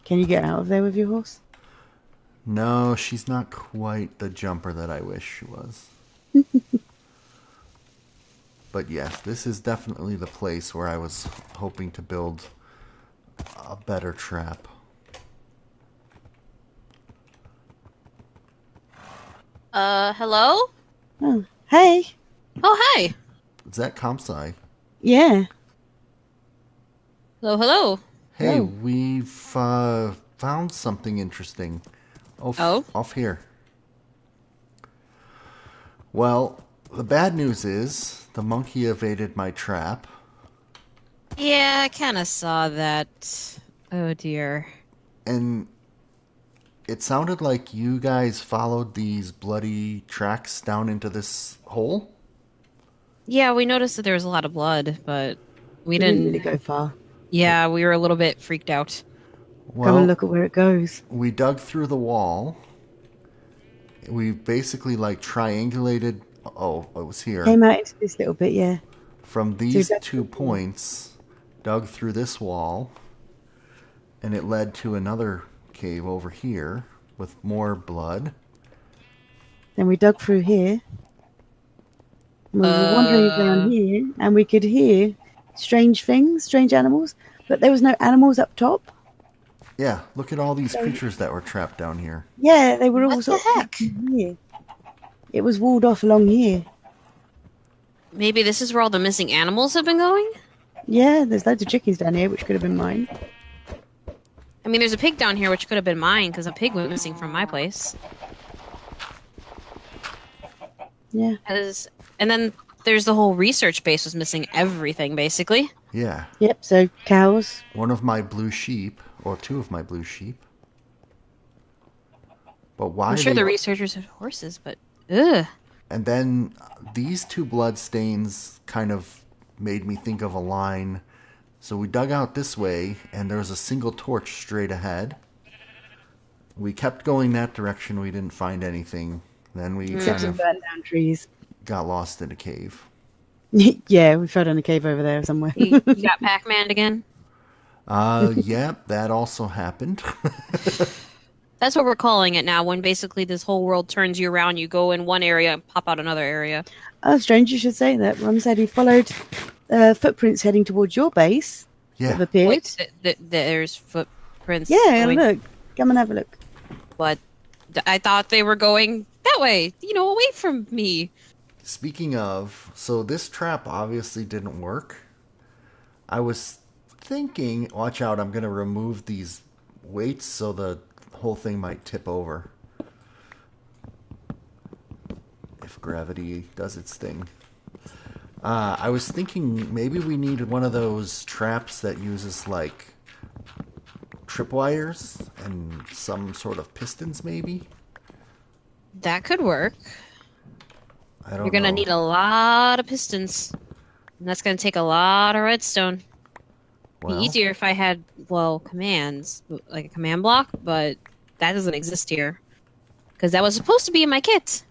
Can you get out of there with your horse? No, she's not quite the jumper that I wish she was. But yes, this is definitely the place where I was hoping to build a better trap. Hello? Oh, hey. Oh, hi. Is that Kamsai? Yeah. Hello, hello. Hey, Hello. we've found something interesting Oh? off here. Well, the bad news is the monkey evaded my trap, Yeah, I kind of saw that. Oh, dear. and it sounded like you guys followed these bloody tracks down into this hole. Yeah, we noticed that there was a lot of blood, but we We didn't really didn't. go far. Yeah, we were a little bit freaked out. Come and Well, look at where it goes. we dug through the wall. We basically like triangulated. Oh, it was here. Came out into this little bit, yeah. From So these that's two points, dug through this wall, and it led to another cave over here with more blood. then we dug through here. And we were wandering down Uh, here, and we could hear strange things, strange animals, but there was no animals up top. Yeah, look at all these So creatures that were trapped down here. yeah, they were all what the sort of heck? trapped in here. It was walled off along here. Maybe this is where all the missing animals have been going? Yeah, there's loads of chickens down here, which could have been mine. I mean, there's a pig down here, which could have been mine, because a pig went missing from my place. Yeah. And then there's the whole research base was missing everything, basically. Yeah, Yep. So cows. one of my blue sheep, or two of my blue sheep. But I'm why sure they. the researchers had horses, but ugh. And then these two blood stains kind of made me think of a line. So we dug out this way, and there was a single torch straight ahead. We kept going that direction. We didn't find anything. Then we Except kind some Hmm. of burnt down trees. got lost in a cave. Yeah, we fell down a cave over there somewhere. You got Pac-Man again? Yep, that also happened. That's what we're calling it now, when basically this whole world turns you around, you go in one area and pop out another area. Oh, strange you should say that. Ron said he followed footprints heading towards your base that Yeah, have appeared. Wait, there's footprints Yeah, going, look. Come and have a look. but I thought they were going that way, away from me. speaking of, so this trap obviously didn't work. I was thinking, watch out, I'm going to remove these weights so the whole thing might tip over if gravity does its thing. I was thinking maybe we need one of those traps that uses like tripwires and some sort of pistons, maybe? That could work. I You're don't gonna know. need a lot of pistons, and that's gonna take a lot of redstone. Be Well, easier if I had, well, commands, like a command block, but that doesn't exist here. Because that was supposed to be in my kit.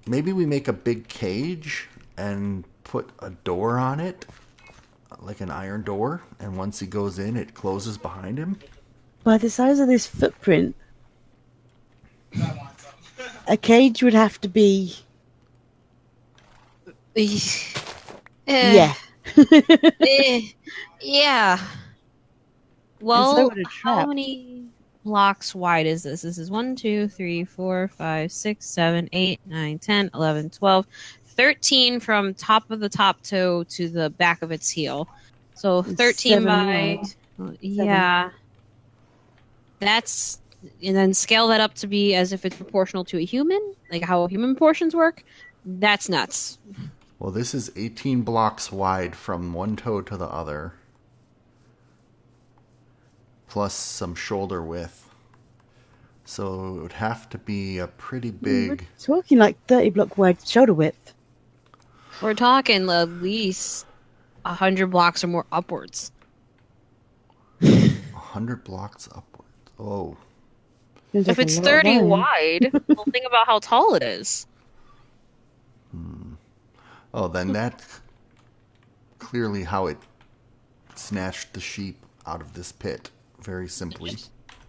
maybe we make a big cage and put a door on it, like an iron door, and once he goes in, it closes behind him. By the size of this footprint, a cage would have to be. Eh, Yeah. eh, yeah. And so Well, would a how trap. many blocks wide is this? This is 1, 2, 3, 4, 5, 6, 7, 8, 9, 10, 11, 12, 13 from top of the top toe to the back of its heel. So And 13 7 by, wide. 7. yeah, that's, and then scale that up to be as if it's proportional to a human, like how human proportions work. That's nuts. Well, this is 18 blocks wide from one toe to the other, plus some shoulder width. So it would have to be a pretty We're big. talking like 30 block wide shoulder width. We're talking at least 100 blocks or more upwards. 100 blocks upwards. Oh, Seems If like a it's lot of 30 iron. wide, well, think about how tall it is. oh, then that's clearly how it snatched the sheep out of this pit, very simply.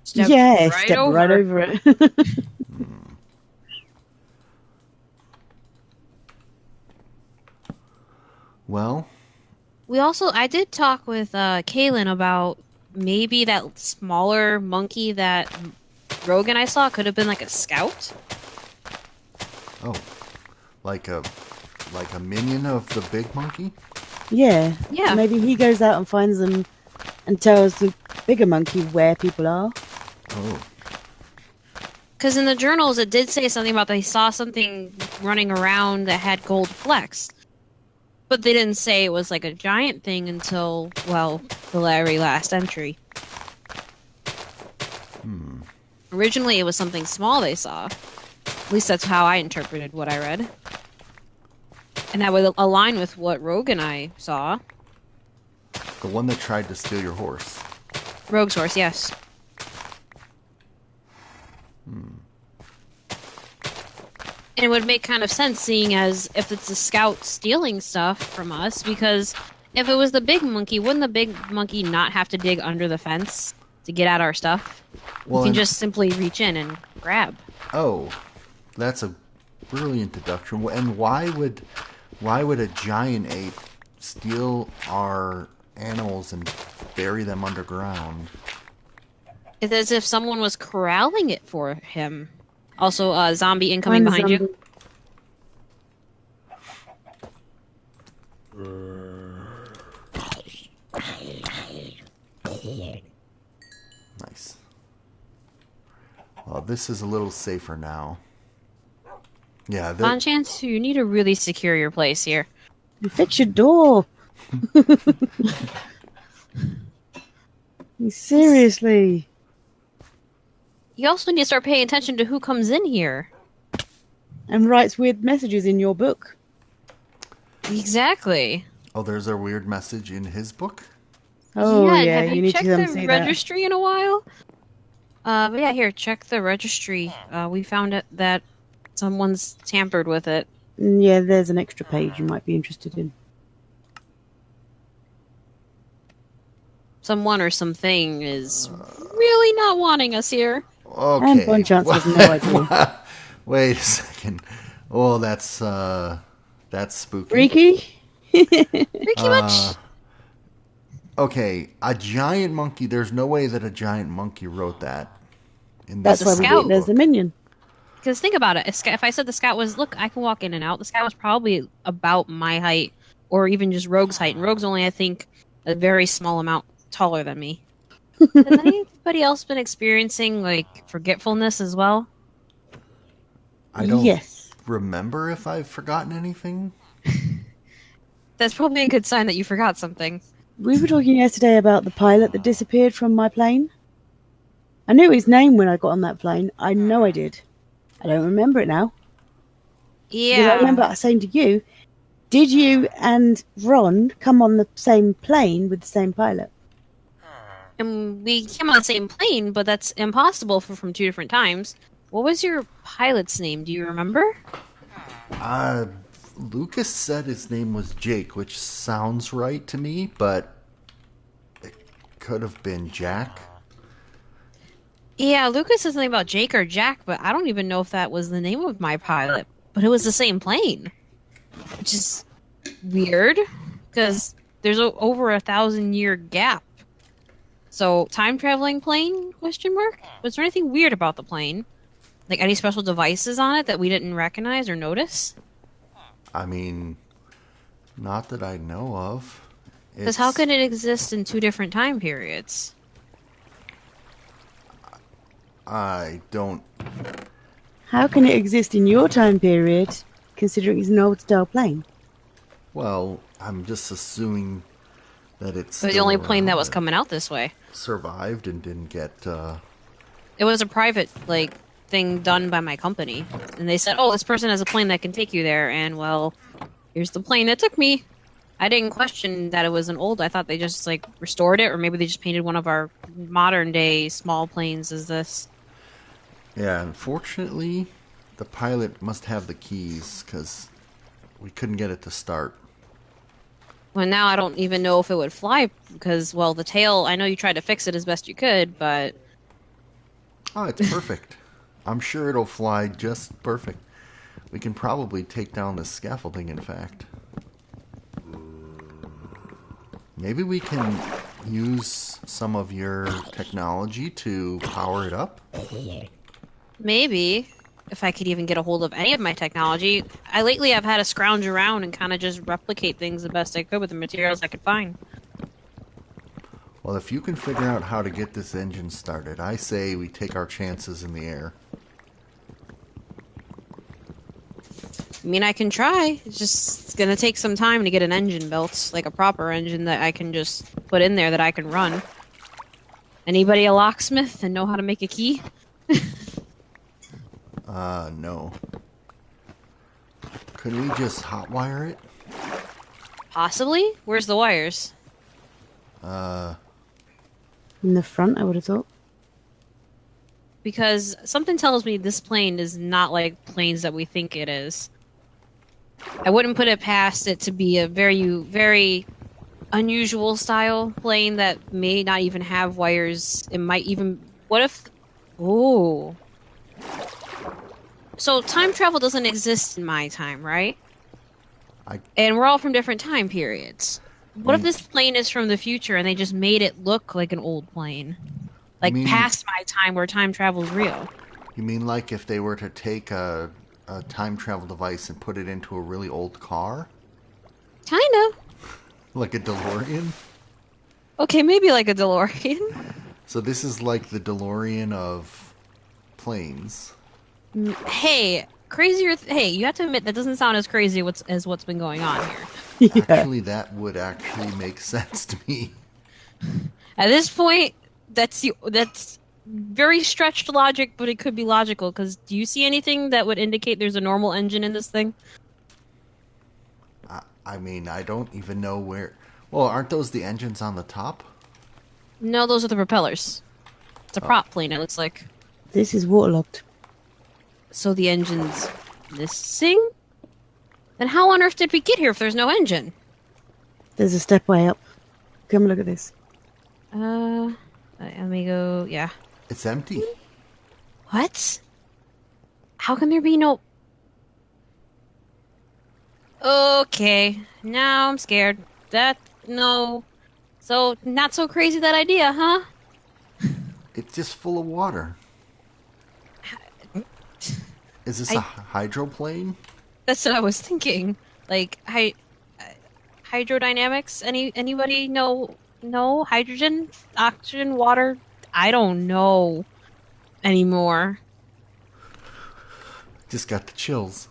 Stepped Yeah, right stepped over. right over it. Well, I did talk with Kaylin about maybe that smaller monkey that Rogue and I saw could have been like a scout. oh, like a minion of the big monkey? Yeah. Yeah. Maybe he goes out and finds them and tells the bigger monkey where people are. Oh, Because in the journals, it did say something about they saw something running around that had gold flecks. But they didn't say it was like a giant thing until, well, the very last entry. Originally, it was something small they saw. At least that's how I interpreted what I read. And that would align with what Rogue and I saw. the one that tried to steal your horse. Rogue's horse, yes. And it would make kind of sense seeing as if it's a scout stealing stuff from us, because if it was the big monkey, wouldn't the big monkey not have to dig under the fence to get at our stuff? Well, We can and- just simply reach in and grab. Oh, that's a brilliant deduction. And why would a giant ape steal our animals and bury them underground? It's as if someone was corralling it for him. Also, zombie incoming And behind you. zombie. Nice. Well, this is a little safer now. Yeah, On chance, you need to really secure your place here. Fix your door. Seriously. You also need to start paying attention to who comes in here. And writes weird messages in your book. Exactly. oh, there's a weird message in his book. Oh, yeah, have you need to checked come the see that. registry in a while? But yeah, here, check the registry. We found it that someone's tampered with it. Yeah, there's an extra page you might be interested in. Someone or something is really not wanting us here. Okay. And Bonchance has no idea. Wait a second. Oh, that's spooky. Freaky? Freaky much? Okay, a giant monkey. There's no way that a giant monkey wrote that. That's a why scout. there's a minion. Because think about it. If I said the scout was, look, I can walk in and out, the scout was probably about my height, or even just Rogue's height. And Rogue's only, I think, a very small amount taller than me. Has anybody else been experiencing, like, forgetfulness as well? I don't Yes. remember if I've forgotten anything. That's probably a good sign that you forgot something. We were talking yesterday about the pilot that disappeared from my plane. I knew his name when I got on that plane. I know I did. I don't remember it now. Because I remember saying to you, did you and Ron come on the same plane with the same pilot? And we came on the same plane, but that's impossible from two different times. What was your pilot's name? Do you remember? Lucas said his name was Jake, which sounds right to me, but it could have been Jack. Yeah, Lucas said something about Jake or Jack, but I don't even know if that was the name of my pilot. But it was the same plane, which is weird because there's over 1,000-year gap. So, time traveling plane? Question mark. Was there anything weird about the plane? Like any special devices on it that we didn't recognize or notice? I mean, not that I know of. Because how could it exist in two different time periods? I don't. How can it exist in your time period, considering it's an old style plane? Well, I'm just assuming that it's It was the only plane that was coming out this way. survived and didn't get. It was a private, thing done by my company. And they said, oh, this person has a plane that can take you there. And, well, here's the plane that took me. I didn't question that it was an old. I thought they just, restored it. Or maybe they just painted one of our modern-day small planes as this. Yeah, unfortunately, the pilot must have the keys because we couldn't get it to start. Well, now I don't even know if it would fly because, well, the tail, I know you tried to fix it as best you could, but Oh, it's perfect. I'm sure it'll fly just perfect. We can probably take down the scaffolding, in fact. Maybe we can use some of your technology to power it up? maybe if I could even get a hold of any of my technology. Lately I've had to scrounge around and kind of just replicate things the best I could with the materials I could find. Well, if you can figure out how to get this engine started, I say we take our chances in the air. I mean, I can try. It's gonna take some time to get an engine built, like a proper engine that I can just put in there that I can run. Anybody a locksmith and know how to make a key? No. Could we just hotwire it? Possibly. Where's the wires? In the front, I would have thought. Because something tells me this plane is not like planes that we think it is. I wouldn't put it past it to be a very unusual style plane that may not even have wires. It might even. What if. Oh. So time travel doesn't exist in my time, right? I And we're all from different time periods. What if mean, this plane is from the future and they just made it look like an old plane? you Like mean past my time where time travel's real. you mean like if they were to take a time travel device and put it into a really old car? Kinda. Like a DeLorean? Okay, maybe like a DeLorean. So this is like the DeLorean of planes. Hey, hey, you have to admit that doesn't sound as crazy as what's been going on here. Yeah. Actually, that would actually make sense to me. At this point, that's very stretched logic, but it could be logical. Because do you see anything that would indicate there's a normal engine in this thing? I mean, I don't even know where. Well, aren't those the engines on the top? No, those are the propellers. It's a prop plane. It looks like. This is waterlogged. So the engine's missing. Then how on earth did we get here if there's no engine? There's a stepway up. Come look at this. Let me go. Yeah. It's empty. What? How can there be no? Okay, now I'm scared. No. So, not so crazy that idea, huh? It's just full of water. Is this a hydroplane? That's what I was thinking. Like, hydrodynamics? Anybody know? No? Hydrogen? Oxygen? Water? I don't know anymore. Just got the chills.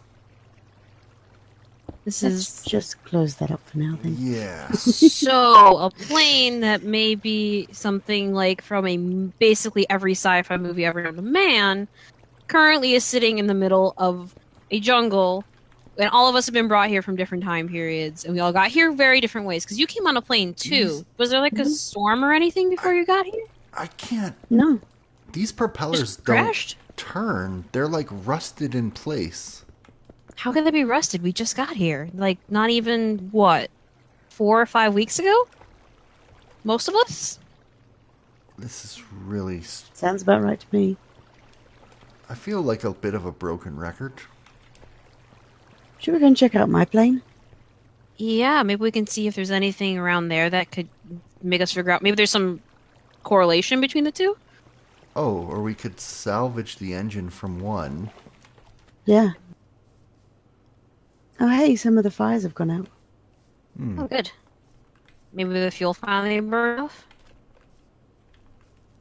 This Let's is just close that up for now then. Yeah. so a plane that may be something like from basically every sci-fi movie ever known to man currently is sitting in the middle of a jungle, and all of us have been brought here from different time periods, and we all got here very different ways. Because you came on a plane too. Was there like a storm or anything before you got here? I can't. No. These propellers Just don't crashed? turn. They're like rusted in place. How could they be rusted? We just got here. Like, not even, what, 4 or 5 weeks ago? Most of us? This is really. Sounds about right to me. I feel like a bit of a broken record. Should we go and check out my plane? Yeah, maybe we can see if there's anything around there that could make us figure out. Maybe there's some correlation between the two? Oh, or we could salvage the engine from one. Yeah. Oh, hey, some of the fires have gone out. Oh, good. Maybe the fuel finally burned off?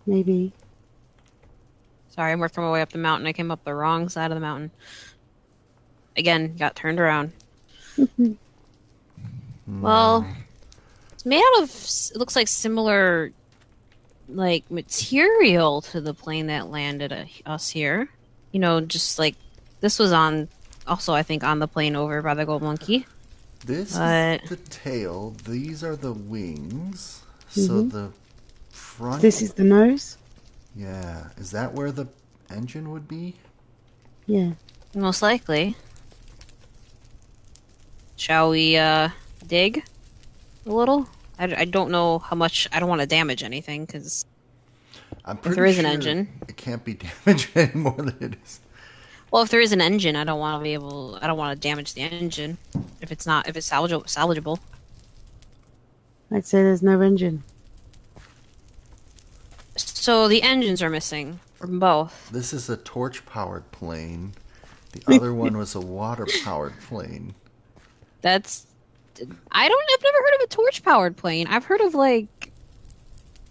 Maybe. Sorry, I'm working my way up the mountain. I came up the wrong side of the mountain. Again, got turned around. Well, it's made out of, it looks like similar, like, material to the plane that landed us here. You know, just like, this was on, also I think on the plane over by the Gold Monkey. This is the tail. These are the wings. So the front. This is the nose? Yeah. Is that where the engine would be? Yeah. Most likely. Shall we, dig? a little. I don't know how much. I don't want to damage anything because I'm if there pretty is an sure engine, it can't be damaged any more than it is. well, if there is an engine, I don't want to be able. I don't want to damage the engine if it's salvageable. I'd say there's no engine. So the engines are missing from both. This is a torch-powered plane. The other one was a water-powered plane. That's I've never heard of a torch powered plane. I've heard of like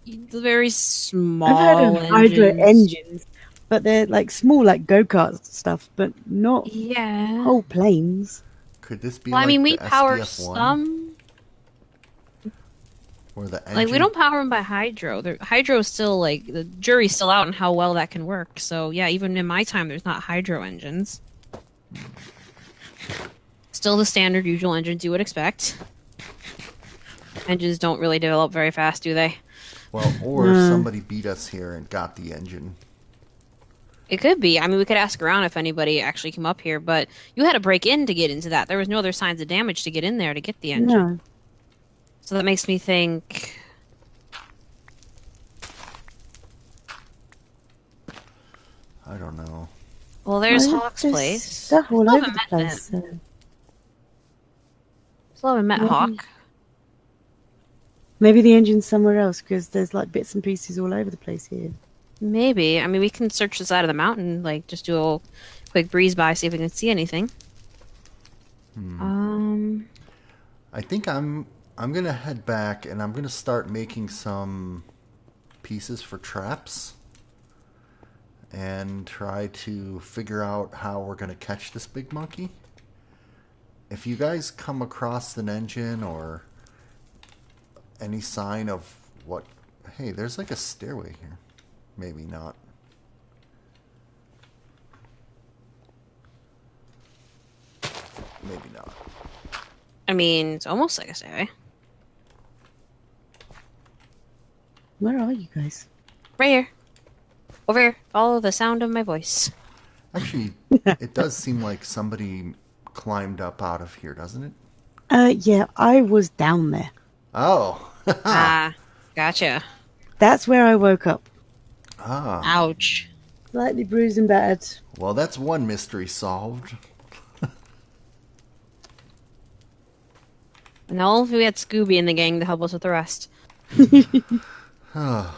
the very I've heard small of hydro engines. engines, but they're like small, like go-kart stuff, but not Yeah. whole planes. Could this be Well, I mean, like the we power SDF-1? some. Where the Like, we engine... don't power them by hydro. Hydro is still like the jury's still out on how well that can work. So yeah, even in my time, there's not hydro engines. Still the standard usual engines you would expect. Engines don't really develop very fast, do they? Well, or No. somebody beat us here and got the engine. It could be. I mean, we could ask around if anybody actually came up here, but you had to break in to get into that. There was no other signs of damage to get in there to get the engine. No. So that makes me think. I don't know. Well, there's Well, Hawk's there's place. stuff all Still over haven't the met place. them. So Still haven't met maybe, Hawk. maybe the engine's somewhere else because there's like bits and pieces all over the place here. Maybe. I mean, we can search the side of the mountain, like just do a quick breeze by, see if we can see anything. I think I'm gonna head back and I'm gonna start making some pieces for traps and try to figure out how we're gonna catch this big monkey. If you guys come across an engine or any sign of what... Hey, there's like a stairway here. Maybe not. Maybe not. I mean, it's almost like a stairway. Where are you guys? Right here. Over here. Follow the sound of my voice. Actually, it does seem like somebody climbed up out of here, doesn't it? Yeah, I was down there. Oh. Ah, gotcha. That's where I woke up. Ah. Ouch. Slightly bruised and battered. Well, that's one mystery solved. No, we had Scooby in the gang to help us with the rest. Ah.